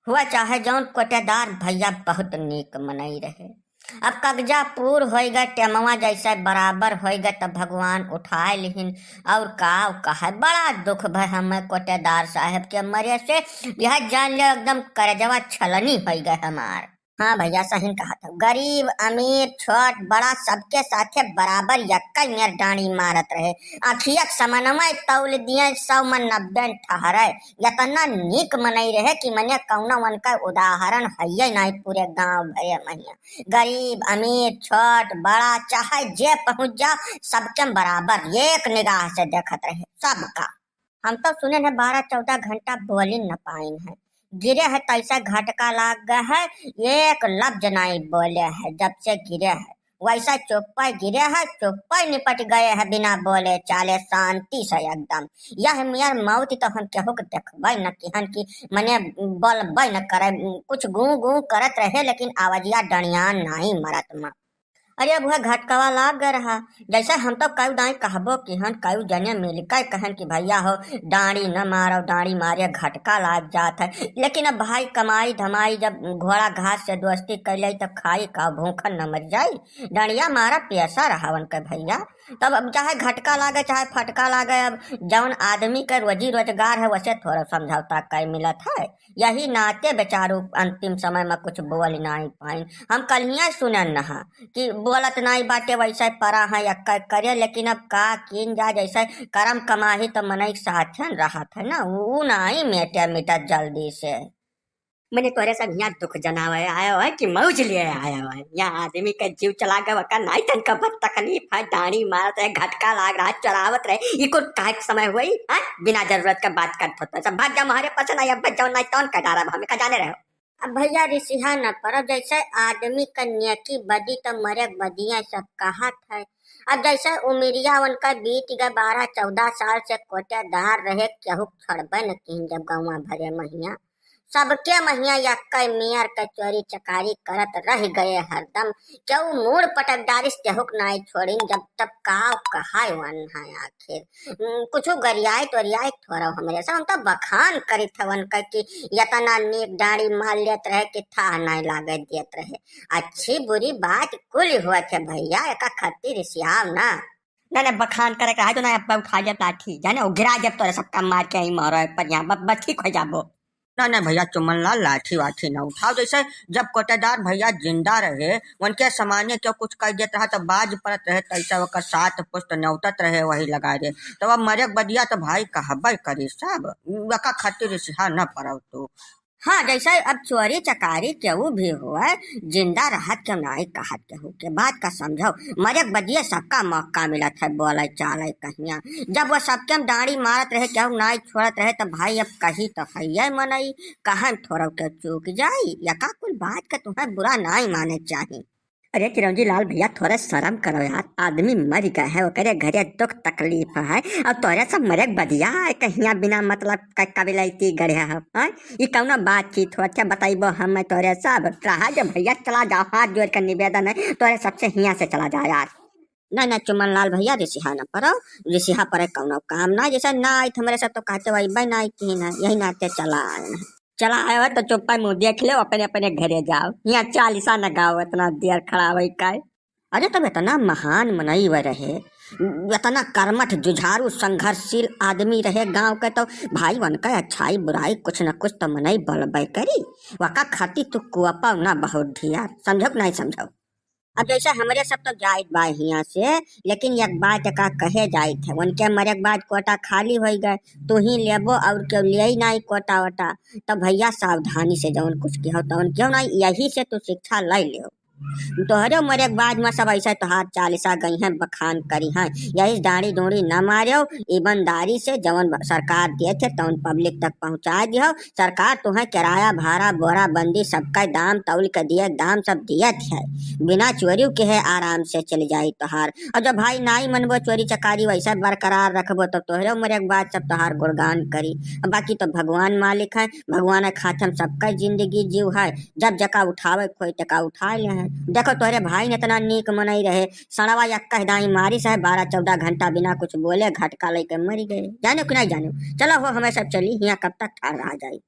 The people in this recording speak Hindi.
हुआ चाहे जौन कोटेदार भैया बहुत नीक मनई रहे। अब कगजा पूर हो गए टेमवा जैसे बराबर हो गए तब भगवान उठाए लिहिन। और का कहा बड़ा दुख भय हमें कोटेदार साहब के मरे से। यह जान ले एकदम करजवा छलनी हो गए हमार। हाँ भैया सही कहा था। गरीब अमीर छोट बड़ा सबके साथे बराबर यक्का मेर डाणी मारत रहे। आखिया समनवा तौल दिए 100 मन 90 ठहरे। यतना नीक मनई रहे कि मने कौना वन का उदाहरण है नहीं पूरे गांव भरे महिया। गरीब अमीर छोट बड़ा चाहे जे पहुंच जा सबके बराबर एक निगाह से देखत रहे सबका। हम तो सुने है 12-14 घंटा बोली न पाइन है। गिरे है तैसा झटका लाग गया है। एक लफ्ज नहीं बोले है जब से गिरे है। वैसा चुप्पा गिरे है चुप्पा निपट गए है बिना बोले चाले शांति से एकदम। यह मेयर मौत तो हम केहू के देखबे न किहन की मने बोलबे न करे। कुछ गू गू करत रहे लेकिन आवाजिया डणियान नहीं मरत मा। अरे अब वह घटकावा लाग गया रहा। जैसे हम तो कई दाई कहबो कि हन कई जने मिलकर कहन कि भैया हो डांडी न मारो डांडी मारे घटका लाग जात है। लेकिन अब भाई कमाई धमाई जब घोड़ा घास से दोस्ती कैले तब खाई का भूखन न मर जाई। डांडिया मारा पैसा रहावन के भैया। तब अब चाहे घटका लागे चाहे फटका लागे अब जौन आदमी का रोजी रोजगार है वैसे थोड़ा समझौता कर मिलत है। यही नाते बेचारू अंतिम समय में कुछ बोल नहीं पाइन। हम कल सुनन नहा कि बोलत नहीं बाटे वैसे परा है या करे। लेकिन अब का किन जा जैसे करम कमाही तो मनई साथन रहा था ना वो नहीं मेटे मिटत जल्दी से। मैंने तोरे सब यहाँ दुख जनावे आया है कि मौज लिए आया है। यहाँ आदमी का जीव चला गया वका नहीं तनका बद तकलीफ है डाणी मारत रहे घटका लाग रहा चलावत रहे। ये कुछ काहे समय हुई है बिना जरूरत का बात करत होता सब भाग जा हमारे पसंद आई। अब जाओ नहीं तौन का डारा हमें का जाने रहो। अब भैया रिसिहा न पर जैसे आदमी का नेकी बदी तो मरे बदिया सब कहत है। अब जैसे उमिरिया उनका बीत गए 12-14 साल से कोटेदार रहे केहू छड़बे न की जब गाँव भरे महिया सबके महिया यक्का मेयर का चोरी चकारी करत रह गए हरदम। क्यों मूड पटकदारिश केहुक नाई छोड़ी जब तब काव कहाय वन है आखिर कुछ गरियाई तोरियाई थोड़ा हमरे से हम तो बखान करी थवन का कि यतना नीक डाड़ी मार लेत रहे कि था नहीं लागे देत रहे। अच्छी बुरी बात कुल हुआ थे भैया एका खत्ती रिसियाव ना ना बखान करे कहा तो ना अब उठा जब लाठी जाने वो गिरा जब तोरे सबका मार के ही मारो पर यहाँ बस ठीक हो जाबो। ना भैया चुमन लाल लाठी वाठी न उठाओ। जैसे जब कोटेदार भैया जिंदा रहे उनके सामान्य क्यों कुछ कर देता रहा तो बाज परत रहे तैसा वकर 7 पुष्ट न्यौतत रहे वही लगा दे। तो अब मरे बदिया तो भाई कहबे करी सब वका खातिर सिहा न पड़ो तो। हाँ जैसे अब चोरी चकारी केहू भी हुआ जिंदा रहत क्यों नहीं कहत केहू के बात का समझो। मरे बदिए सबका मौका मिलत है बोले चाले कहिया। जब वो सबके डाड़ी मारत रहे केहू नहीं छोड़त रहे तो भाई अब कही तो है मनई कहा थोड़ा के चूक जाई या का कुल बात का तुम्हें बुरा नहीं माने चाहिए। अरे चिरंजी लाल भैया थोड़ा शर्म करो यार आदमी मर गया है ओकरे घरे दुख तकलीफ है और तोरे सब मरे बदिया है कहिया बिना मतलब कबिलती गढ़े है। ये कौन बातचीत हो अच्छा बताइबो हम तोरे सब रहा जो भैया चला जाओ हाथ जोड़ कर निवेदन है तोरे सबसे हिया से चला जाओ यार। नहीं चुमन लाल भैया रिसिहा न पड़ो रिसिहा पड़े कौन काम ना जैसे ना आई हमारे सब तो कहते वही बन आई की ना यही नाते चला आया तो चुप्पा मुँह देख लो अपने अपने घरे जाओ। यहाँ 40 न गाओ इतना देर खड़ा हुई का। अरे तब इतना महान मनई व रहे इतना कर्मठ जुझारू संघर्षशील आदमी रहे गांव के तो भाई वन का अच्छाई बुराई कुछ न कुछ तो मनई बलबे करी वका खाती तू कुआपा ना बहुत ढिया समझो नहीं समझो। अब जैसे हमारे सब तो जाइत बा यहाँ से लेकिन एक बात का कहे जाइत है उनके मरे के बाद कोटा खाली हो गए तू ही लेबो और क्यों ले ही नहीं कोटा वोटा तो भैया सावधानी से जौन कुछ की हो तो क्यों नहीं यही से तू शिक्षा ले लियो। तोहरे मरे के बाद में सब ऐसा तोहार 40 गई हैं बखान करी हैं यही दाढ़ी दूढ़ी न मारियो ईमानदारी से जवन सरकार दिए थे तो पब्लिक तक पहुँचा दियो। सरकार तुम्हें किराया भाड़ा बोरा बंदी सबका दाम तौल के दिए दाम सब दिए थे बिना चोरी के है आराम से चली जाई तोहार। और जब भाई नहीं मनबो चोरी चकारी वैसा बरकरार रखबो तो तोहरे मरे के बाद सब तोहार गुणगान करी। बाकी तो भगवान मालिक है भगवान खातम सबका जिंदगी जीव है जब जका उठावे कोई तका उठा ले है। देखो तोरे भाई ने इतना नीक मनई रहे सड़वा यक्का हिदाई मारी से 12-14 घंटा बिना कुछ बोले घटका लेके मरी गए जाने कि नहीं जाने। चलो हो हमें सब चली यहाँ कब तक ठार रहा जाए।